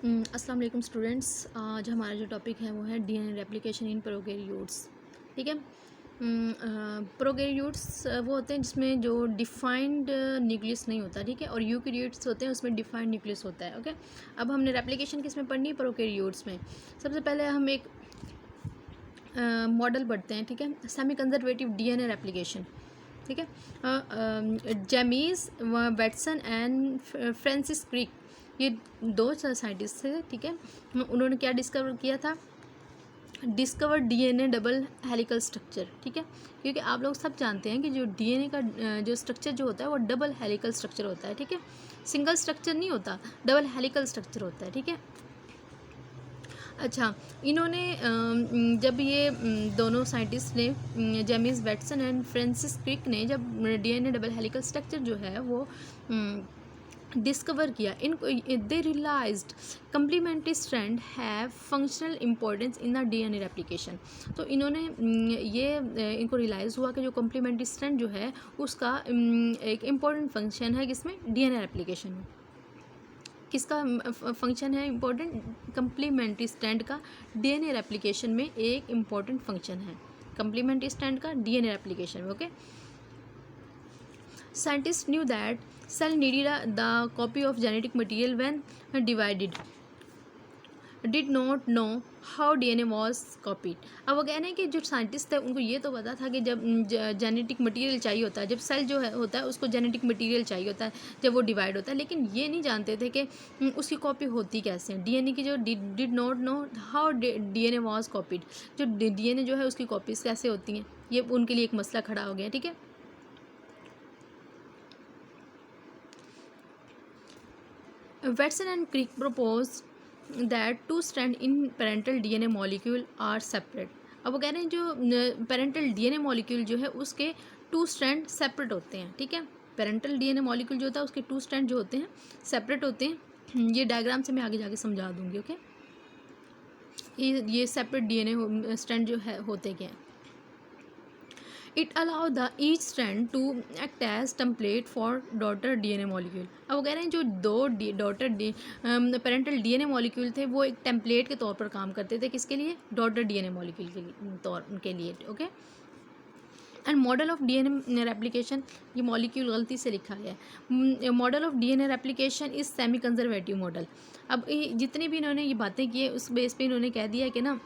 अस्सलाम वालेकुम स्टूडेंट्स। आज हमारा जो टॉपिक है वो है डीएनए रेप्लिकेशन इन प्रोकैरियोट्स। ठीक है। प्रोकैरियोट्स वो होते हैं जिसमें जो डिफाइंड न्यूक्लियस नहीं होता, ठीक है, और यूकैरियोट्स होते हैं उसमें डिफाइंड न्यूक्लियस होता है। ओके, अब हमने रेप्लिकेशन किस में पढ़नी है? प्रोकैरियोट्स में। सबसे पहले हम एक मॉडल पढ़ते हैं, ठीक है, सेमी कंजर्वेटिव डीएनए रेप्लिकेशन। ठीक है। जेमीज वेटसन एंड फ्रांसिस क्रिक, ये दो साइंटिस्ट थे, ठीक है। उन्होंने क्या डिस्कवर किया था? Discover DNA double helical structure. ठीक है, क्योंकि आप लोग सब जानते हैं कि जो डीएनए का जो स्ट्रक्चर जो होता है वो डबल हेलिकल स्ट्रक्चर होता है। ठीक है, सिंगल स्ट्रक्चर नहीं होता, डबल हेलिकल स्ट्रक्चर होता है। ठीक है। अच्छा, इन्होंने जब ये दोनों साइंटिस्ट ने, जेम्स वेटसन एंड फ्रांसिस क्रिक ने, जब डीएनए डबल हेलिकल स्ट्रक्चर जो है वो डिस्कवर किया, इनको they realized complementary strand have functional importance in the DNA replication. तो इन्होंने इनको रियलाइज़ हुआ कि जो कंप्लीमेंट्री स्ट्रैंड जो है उसका एक इम्पॉर्टेंट फंक्शन है किसमें? डीएनए रेप्लिकेशन में। किसका फंक्शन है इम्पोर्टेंट? कंप्लीमेंट्री स्ट्रैंड का डीएनए रेप्लिकेशन में एक इम्पॉर्टेंट फंक्शन है कंप्लीमेंट्री स्ट्रैंड का डीएनए रेप्लिकेशन में। Okay, scientist knew that cell needed the copy of genetic material when divided, did not know how DNA was copied. अब वो कह रहे हैं कि जो साइंटिस्ट थे उनको ये तो पता था कि जब जेनेटिक मटेरियल चाहिए होता है, जब सेल जो है होता है उसको जेनेटिक मटेरियल चाहिए होता है जब वो डिवाइड होता है, लेकिन ये नहीं जानते थे कि उसकी कॉपी होती कैसे है। डीएनए की जो did not know how DNA was copied, जो डीएनए जो है उसकी कॉपीज कैसे होती हैं, ये उनके लिए एक मसला खड़ा हो गया। ठीक है। Watson and Crick propose that two strand in parental DNA molecule are separate. अब वो कह रहे हैं जो पेरेंटल डीएनए मॉलिक्यूल जो है उसके टू स्ट्रैंड सेपरेट होते हैं। ठीक है, पेरेंटल डीएनए मॉलिक्यूल जो होता है उसके टू स्ट्रैंड जो होते हैं सेपरेट होते हैं। ये डायग्राम से मैं आगे जाके समझा दूंगी। ओके, ये सेपरेट डीएनए स्ट्रैंड जो है होते क्या हैं? It allow the each strand to act as template for daughter DNA molecule. अब वो कह रहे हैं जो दो डॉटर पेरेंटल डीएनए मॉलिक्यूल थे वो एक टेम्पलेट के तौर पर काम करते थे। किसके लिए? डॉटर डीएनए मॉलिक्यूल के लिए। Okay, and model of DNA replication, ये मॉलिक्यूल गलती से लिखा गया है। Model of DNA replication is semi conservative model. अब जितनी भी इन्होंने ये बातें की है उस बेस पे इन्होंने कह दिया है कि ना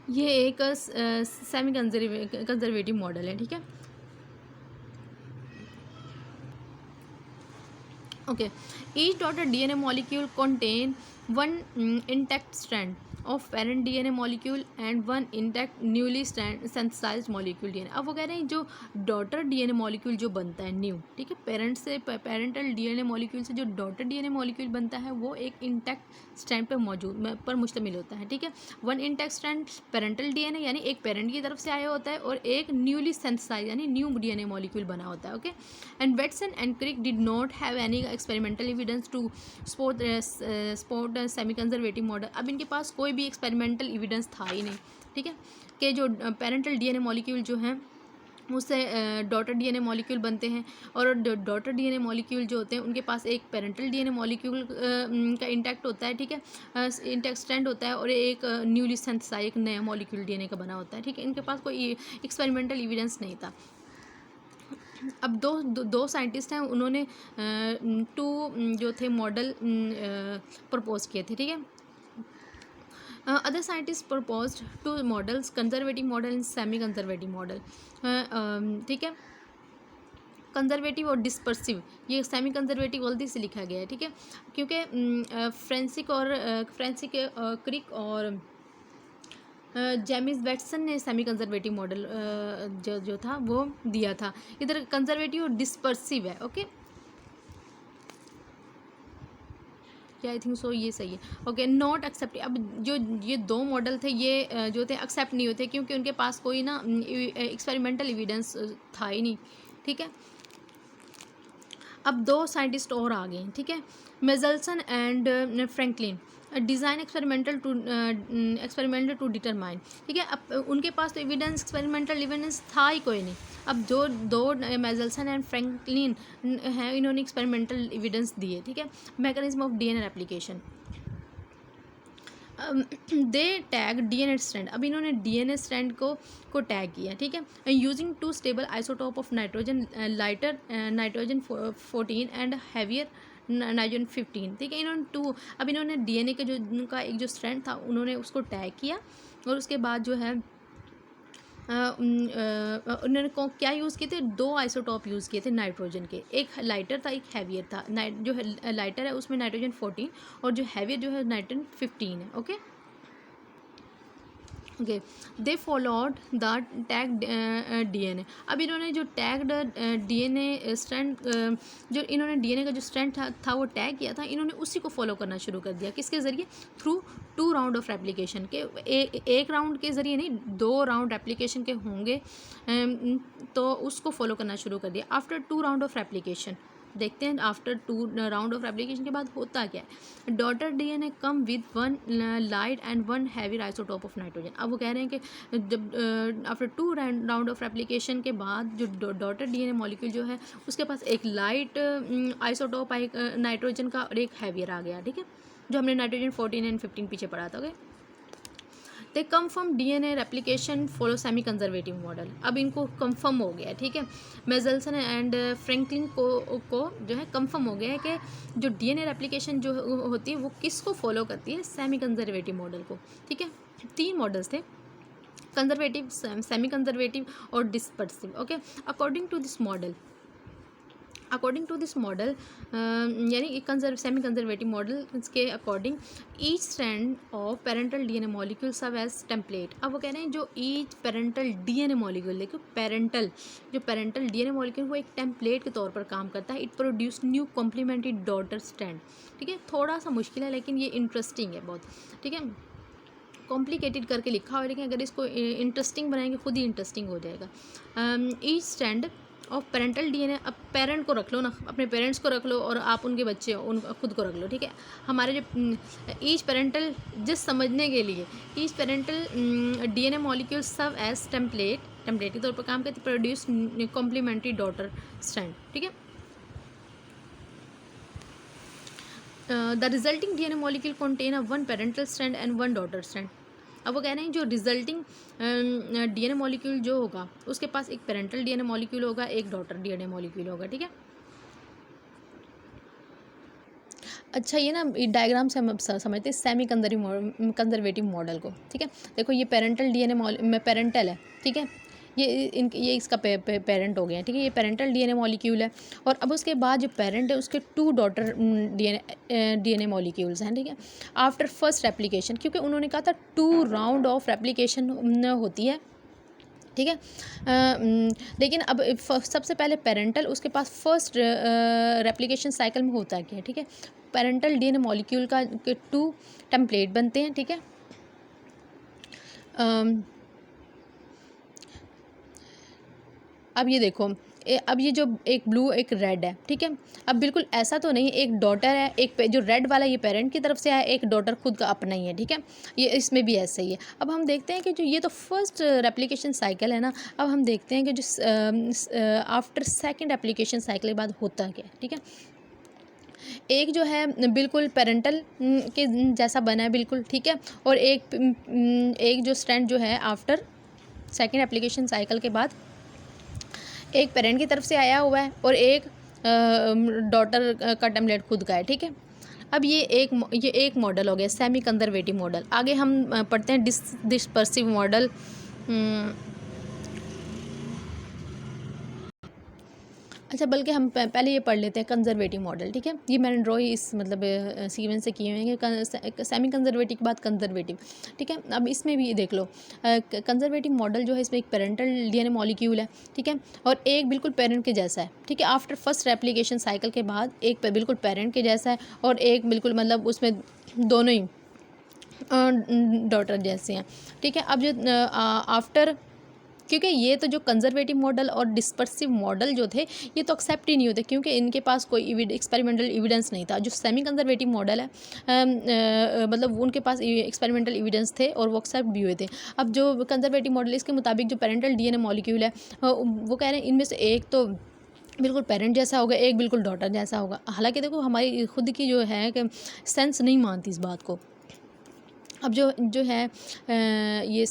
ये एक सेमी कंजर्वेटिव मॉडल है। ठीक है। Okay, each daughter DNA molecule contain one intact strand of parent DNA molecule and one intact newly synthesized molecule DNA. अब वो कह रहे हैं जो डॉटर डीएनए मॉलिक्यूल जो बनता है न्यू, ठीक है, पेरेंटल डीएनए मॉलिक्यूल से जो डॉटर डीएनए मॉलिक्यूल बनता है वो एक इंटैक्ट स्ट्रैंड पर मुश्तमिल होता है। ठीक है, one intact strand parental DNA यानी एक पेरेंट की तरफ से आया होता है और एक न्यूली synthesized यानी न्यू डीएनए मॉलिक्यूल बना होता है। Okay, and Watson and Crick did not have any experimental evidence to support semi conservative model. अब इनके पास कोई भी एक्सपेरिमेंटल एविडेंस था ही नहीं। ठीक है, कि जो पेरेंटल डीएनए मॉलिक्यूल जो हैं उससे डॉटर डीएनए मॉलिक्यूल बनते हैं और डॉटर डीएनए मॉलिक्यूल जो होते हैं उनके पास एक पेरेंटल डीएनए मॉलिक्यूल का इंटैक्ट होता है। ठीक है, इंटैक्ट स्ट्रैंड होता है और एक न्यूली सिंथेसाइज्ड एक नया मॉलिक्यूल डीएनए का बना होता है। ठीक है, इनके पास कोई एक्सपेरिमेंटल एविडेंस नहीं था। अब दो साइंटिस्ट हैं, उन्होंने टू जो थे मॉडल प्रपोज किए थे। ठीक है, other scientist proposed two models, conservative model and semi conservative model. ठीक है, कंजर्वेटिव और डिस्पर्सिव, ये सेमी कंजर्वेटिव गलती से लिखा गया है। ठीक है, क्योंकि फ्रांसिस क्रिक और जेम्स वेटसन ने सेमी कंजर्वेटिव मॉडल जो था वो दिया था। इधर कंजर्वेटिव और डिस्पर्सिव है। ओके, आई थिंक सो ये सही है। Okay, not accept. अब जो ये दो मॉडल थे ये जो थे एक्सेप्ट नहीं होते क्योंकि उनके पास कोई ना एक्सपेरिमेंटल एविडेंस था ही नहीं। ठीक है, अब 2 साइंटिस्ट और आ गए हैं, ठीक है, Meselson and Franklin, design experimental to determine, ठीक है। अब उनके पास तो एविडेंस, एक्सपेरिमेंटल एविडेंस था ही कोई नहीं। अब जो 2 मेजल्सन एंड फ्रैंकलिन हैं, इन्होंने एक्सपेरिमेंटल एविडेंस दिए, ठीक है। Mechanism of DNA replication, they tag DNA strand, अब इन्होंने डीएनए स्ट्रैंड को टैग किया, ठीक है, using 2 stable isotope of nitrogen, lighter nitrogen 14 and heavier nitrogen 15, ठीक है। अब इन्होंने डीएनए के जो उनका एक जो स्ट्रैंड था उन्होंने उसको टैग किया, और उसके बाद जो है उन्होंने क्या यूज़ किए थे, 2 आइसोटॉप यूज़ किए थे नाइट्रोजन के, एक लाइटर था, एक हैवियर था। जो लाइटर है उसमें नाइट्रोजन 14 और जो हैवियर जो है नाइट्रोजन 15 है, okay. Okay, they followed the tag DNA, अब इन्होंने जो टैग्ड डीएनए स्ट्रैंड, जो इन्होंने डीएनए का जो स्ट्रैंड था वो टैग किया था, इन्होंने उसी को फॉलो करना शुरू कर दिया, किसके ज़रिए, थ्रू 2 राउंड ऑफ रेप्लिकेशन के, एक राउंड के ज़रिए नहीं, 2 राउंड रेप्लिकेशन के होंगे, तो उसको फॉलो करना शुरू कर दिया। आफ्टर 2 राउंड ऑफ रेप्लिकेशन, देखते हैं आफ्टर 2 राउंड ऑफ रेप्लिकेशन के बाद होता क्या है। Daughter DNA come with 1 light and 1 heavy isotope of nitrogen, अब वो कह रहे हैं कि जब आफ्टर 2 राउंड ऑफ रेप्लिकेशन के बाद जो डॉटर डीएनए मॉलिक्यूल जो है उसके पास एक लाइट आइसोटोप नाइट्रोजन का और एक हैवियर आ गया, ठीक है, जो हमने नाइट्रोजन 14 एंड 15 पीछे पढ़ा था, okay. They come from DNA replication follow semi conservative model, अब इनको कंफर्म हो गया है, ठीक है, मेजल्सन एंड फ्रैंकलिन को जो है कंफर्म हो गया है कि जो डीएनए रेप्लिकेशन जो होती है वो किसको फॉलो करती है, सेमी कंजर्वेटिव मॉडल को, ठीक है। 3 मॉडल्स थे, कंजर्वेटिव, सेमी कंजर्वेटिव और dispersive, okay. According to this model यानी सेमी कंजर्वेटिव मॉडल के according each strand of parental DNA molecule serve as template, अब वो कह रहे हैं जो ईच पेरेंटल डीएनए मॉलिक्यूल, देखो पेरेंटल डीएनए मॉलिक्यूल वो एक टेम्पलेट के तौर पर काम करता है। It produce new complementary daughter strand, ठीक है, थोड़ा सा मुश्किल है लेकिन ये इंटरेस्टिंग है बहुत, ठीक है, कॉम्प्लिकेटेड करके लिखा हुआ, लेकिन अगर इसको इंटरेस्टिंग बनाएंगे खुद ही इंटरेस्टिंग हो जाएगा। Each strand of parental DNA, अब पेरेंट को रख लो ना, अपने पेरेंट्स को रख लो और आप उनके बच्चे हो, उन खुद को रख लो, ठीक है। हमारे जो ईच पेरेंटल, जिस समझने के लिए each parental DNA molecule serve as template के तौर पर काम करते, प्रोड्यूस कॉम्प्लीमेंट्री डॉटर स्ट्रैंड, ठीक है। The resulting DNA molecule contain a 1 parental strand and 1 daughter strand, अब वो कह रहे हैं जो रिजल्टिंग डीएनए मॉलिक्यूल जो होगा उसके पास एक पेरेंटल डीएनए मॉलिक्यूल होगा, एक डॉटर डीएनए मॉलिक्यूल होगा, ठीक है। अच्छा, ये ना डायग्राम से हम समझते हैं सेमी कंजर्वेटिव मॉडल को, ठीक है। देखो ये पेरेंटल डीएनए पेरेंटल है, ठीक है, ये इसका पेरेंट हो गया, ठीक है, ये पेरेंटल डीएनए मॉलिक्यूल है, और अब उसके बाद जो पेरेंट है उसके 2 डॉटर डीएनए मॉलिक्यूल्स हैं, ठीक है। आफ्टर फर्स्ट रेप्लिकेशन, क्योंकि उन्होंने कहा था 2 राउंड ऑफ रेप्लिकेशन होती है, ठीक है, लेकिन अब सबसे पहले पेरेंटल, उसके पास फर्स्ट रेप्लिकेशन साइकिल में होता है क्या, ठीक है, पेरेंटल डीएनए मॉलिक्यूल का 2 टेम्पलेट बनते हैं, ठीक है। अब ये देखो, अब ये जो एक ब्लू एक रेड है, ठीक है, अब बिल्कुल ऐसा तो नहीं, एक डॉटर है, एक जो रेड वाला ये पेरेंट की तरफ से है, एक डॉटर खुद का अपना ही है, ठीक है, ये इसमें भी ऐसा ही है। अब हम देखते हैं कि जो ये तो फर्स्ट रेप्लिकेशन साइकिल है ना, अब हम देखते हैं कि जो आफ्टर सेकंड रेप्लिकेशन साइकिल के बाद होता क्या है, ठीक है। एक जो है बिल्कुल पेरेंटल के जैसा बना है बिल्कुल, ठीक है, और एक जो स्ट्रैंड जो है आफ्टर सेकंड रेप्लिकेशन साइकिल के बाद एक पेरेंट की तरफ से आया हुआ है और एक डॉटर का टेम्पलेट खुद का है, ठीक है। अब ये एक मॉडल हो गया सेमी कंजर्वेटिव मॉडल। आगे हम पढ़ते हैं डिस्पर्सिव मॉडल। अच्छा, बल्कि हम पहले ये पढ़ लेते हैं कंजर्वेटिव मॉडल, ठीक है। ये मैंने ड्रॉ इस मतलब सीक्वेंस से किए हुए हैं कि सेमी कंजर्वेटिव के बाद कंजर्वेटिव, ठीक है। अब इसमें भी देख लो, कंजर्वेटिव मॉडल जो है इसमें एक पेरेंटल डीएनए मॉलिक्यूल है, ठीक है, और एक बिल्कुल पेरेंट के जैसा है, ठीक है। आफ्टर फर्स्ट रेप्लिकेशन साइकिल के बाद एक बिल्कुल पेरेंट के जैसा है और एक बिल्कुल मतलब उसमें दोनों ही डॉटर जैसे हैं, ठीक है। अब जो आफ्टर क्योंकि ये तो जो कंजर्वेटिव मॉडल और डिस्पर्सिव मॉडल जो थे ये तो एक्सेप्ट ही नहीं होते, क्योंकि इनके पास कोई एक्सपेरिमेंटल एविडेंस नहीं था। जो सेमी कंजर्वेटिव मॉडल है मतलब उनके पास एक्सपेरिमेंटल एविडेंस थे और वो एक्सेप्ट भी हुए थे। अब जो कंजर्वेटिव मॉडल, इसके मुताबिक जो पेरेंटल डीएनए मॉलिक्यूल है वो कह रहे हैं इनमें से एक तो बिल्कुल पेरेंट जैसा होगा, एक बिल्कुल डॉटर जैसा होगा। हालांकि देखो हमारी खुद की जो है कि सेंस नहीं मानती इस बात को। अब जो जो है ये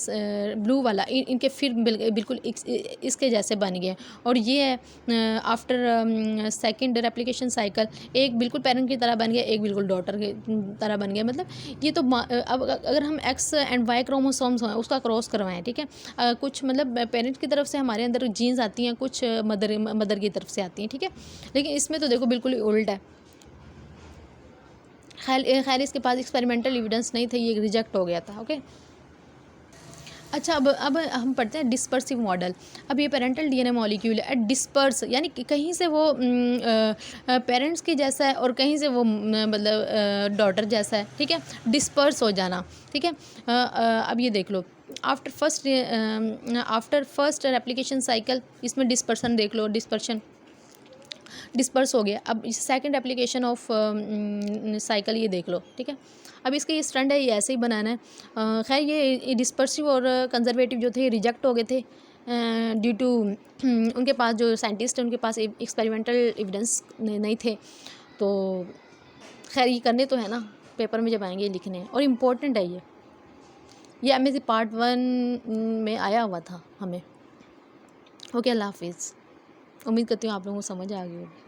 ब्लू वाला इनके फिर बिल्कुल इसके जैसे बन गए, और ये है आफ्टर सेकंड रेप्लिकेशन साइकिल एक बिल्कुल पेरेंट की तरह बन गया, एक बिल्कुल डॉटर की तरह बन गया। मतलब ये तो अब अगर हम एक्स एंड वाई क्रोमोसोम्स हैं उसका क्रॉस करवाएं, ठीक है, कुछ मतलब पेरेंट्स की तरफ से हमारे अंदर जीन्स आती हैं, कुछ मदर की तरफ से आती हैं, ठीक है। लेकिन इसमें तो देखो बिल्कुल ही उल्ट है। खैर इसके पास एक्सपेरिमेंटल एविडेंस नहीं थे, ये रिजेक्ट हो गया था। ओके, अच्छा अब हम पढ़ते हैं डिस्पर्सिव मॉडल। अब ये पेरेंटल डीएनए मॉलिक्यूल है डिस्पर्स, यानी कि कहीं से वो पेरेंट्स के जैसा है और कहीं से वो मतलब डॉटर जैसा है, ठीक है, डिस्पर्स हो जाना, ठीक है। अब ये देख लो आफ्टर फर्स्ट रेप्लिकेशन साइकिल, इसमें डिस्पर्सन देख लो, डिस्पर्स हो गया। अब सेकंड एप्लीकेशन ऑफ साइकिल ये देख लो, ठीक है। अब इसका ये स्टैंड है, ये ऐसे ही बनाना है। खैर ये डिस्पर्सिव और कंजर्वेटिव जो थे रिजेक्ट हो गए थे ड्यू टू उनके पास जो साइंटिस्ट हैं उनके पास एक्सपेरिमेंटल एविडेंस नहीं थे। तो खैर ये करने तो है ना, पेपर में जब आएंगे लिखने हैं, और इम्पोर्टेंट है ये MSc पार्ट 1 में आया हुआ था हमें। ओके, अल्लाह हाफिज़। उम्मीद करती हूँ आप लोगों को समझ आ गई होगी।